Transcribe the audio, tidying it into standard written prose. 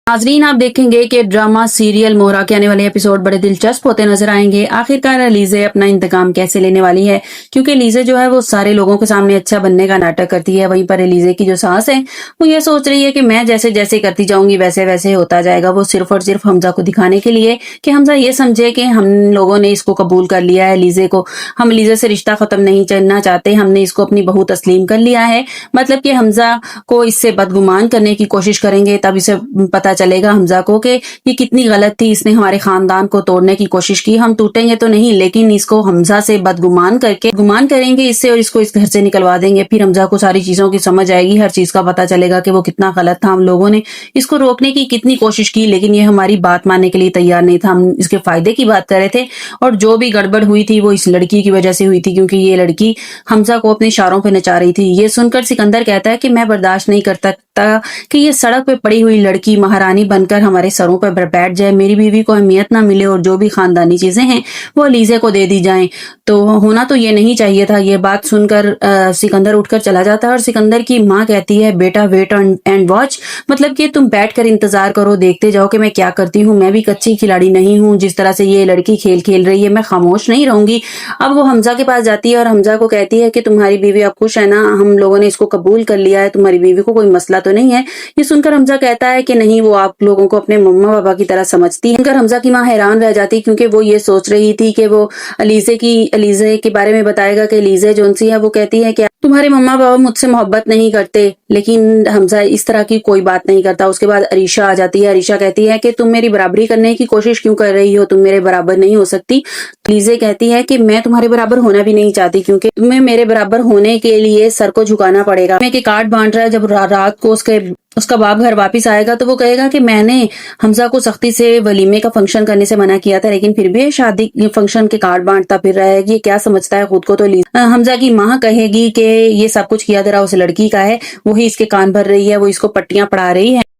नाजरीन, आप देखेंगे कि ड्रामा सीरियल मोहरा के आने वाले एपिसोड बड़े दिलचस्प होते नजर आएंगे। आखिरकार लीजे अपना इंतकाम कैसे लेने वाली है, क्योंकि लीजे जो है वो सारे लोगों के सामने अच्छा बनने का नाटक करती है। वहीं पर लीजे की जो सास है वो ये सोच रही है कि मैं जैसे जैसे करती जाऊंगी वैसे वैसे होता जाएगा। वो सिर्फ और सिर्फ हमजा को दिखाने के लिए कि हमजा ये समझे कि हम लोगों ने इसको कबूल कर लिया है, लीजे को, हम लीजे से रिश्ता खत्म नहीं करना चाहते, हमने इसको अपनी बहू तस्लीम कर लिया है। मतलब कि हमजा को इससे बदगुमान करने की कोशिश करेंगे, तब इसे पता चलेगा हमजा को कि ये कितनी गलत थी, इसने हमारे खानदान को तोड़ने की कोशिश की। हम टूटेंगे तो नहीं, लेकिन इसको हमजा से बदगुमान करके गुमान करेंगे इससे और इसको इस घर से निकलवा देंगे। फिर हमजा को सारी चीजों की समझ आएगी, हर चीज का पता चलेगा कि वो कितना गलत था। हम लोगों ने इसको रोकने की कितनी कोशिश की, लेकिन ये हमारी बात मानने के लिए तैयार नहीं था। हम इसके फायदे की बात कर रहे थे और जो भी गड़बड़ हुई थी वो इस लड़की की वजह से हुई थी, क्योंकि ये लड़की हमजा को अपने इशारों पे नचा रही थी। ये सुनकर सिकंदर कहता है कि मैं बर्दाश्त नहीं कर सकता कि ये सड़क पे पड़ी हुई लड़की महारानी बनकर हमारे सरों पर बैठ जाए, मेरी बीवी को अहमियत ना मिले और जो भी खानदानी चीजें हैं वो लीजे को दे दी जाएं। तो होना तो ये नहीं चाहिए था। ये बात सुनकर सिकंदर उठकर चला जाता है और सिकंदर की माँ कहती है, बेटा वेट एंड वॉच, मतलब कि तुम बैठकर इंतजार करो, देखते जाओ कि मैं क्या करती हूँ। मैं भी कच्ची खिलाड़ी नहीं हूँ, जिस तरह से ये लड़की खेल खेल रही है मैं खामोश नहीं रहूंगी। अब वो हमजा के पास जाती है और हमजा को कहती है कि तुम्हारी बीवी अब खुश है ना, हम लोगों ने इसको कबूल कर लिया है, तुम्हारी बीवी को कोई मसला तो नहीं है। ये सुनकर हमजा कहता है कि नहीं, वो आप लोगों को अपने मम्मा पापा की तरह समझती है। सुनकर हमजा की माँ हैरान रह जाती, क्योंकि वो ये सोच रही थी कि वो अलीजे के बारे में बताएगा कि लीजे जोनसी है वो कहती है कि तुम्हारे मम्मा पापा मुझसे मोहब्बत नहीं करते, लेकिन हमजा इस तरह की कोई बात नहीं करता। उसके बाद अरीशा आ जाती है। अरीशा कहती है कि तुम मेरी बराबरी करने की कोशिश क्यों कर रही हो, तुम मेरे बराबर नहीं हो सकती। लीजे कहती है कि मैं तुम्हारे बराबर होना भी नहीं चाहती, क्योंकि तुम्हें मेरे बराबर होने के लिए सर को झुकाना पड़ेगा। मैं के कार्ड बांट रहा है, जब रात को उसका बाप घर वापस आएगा तो वो कहेगा कि मैंने हमजा को सख्ती से वलीमे का फंक्शन करने से मना किया था, लेकिन फिर भी शादी फंक्शन के कार्ड बांटता फिर रहा है। ये क्या समझता है खुद को। तो हमजा की माँ कहेगी कि ये सब कुछ किया धरा उस लड़की का है, वही इसके कान भर रही है, वो इसको पट्टियां पढ़ा रही है।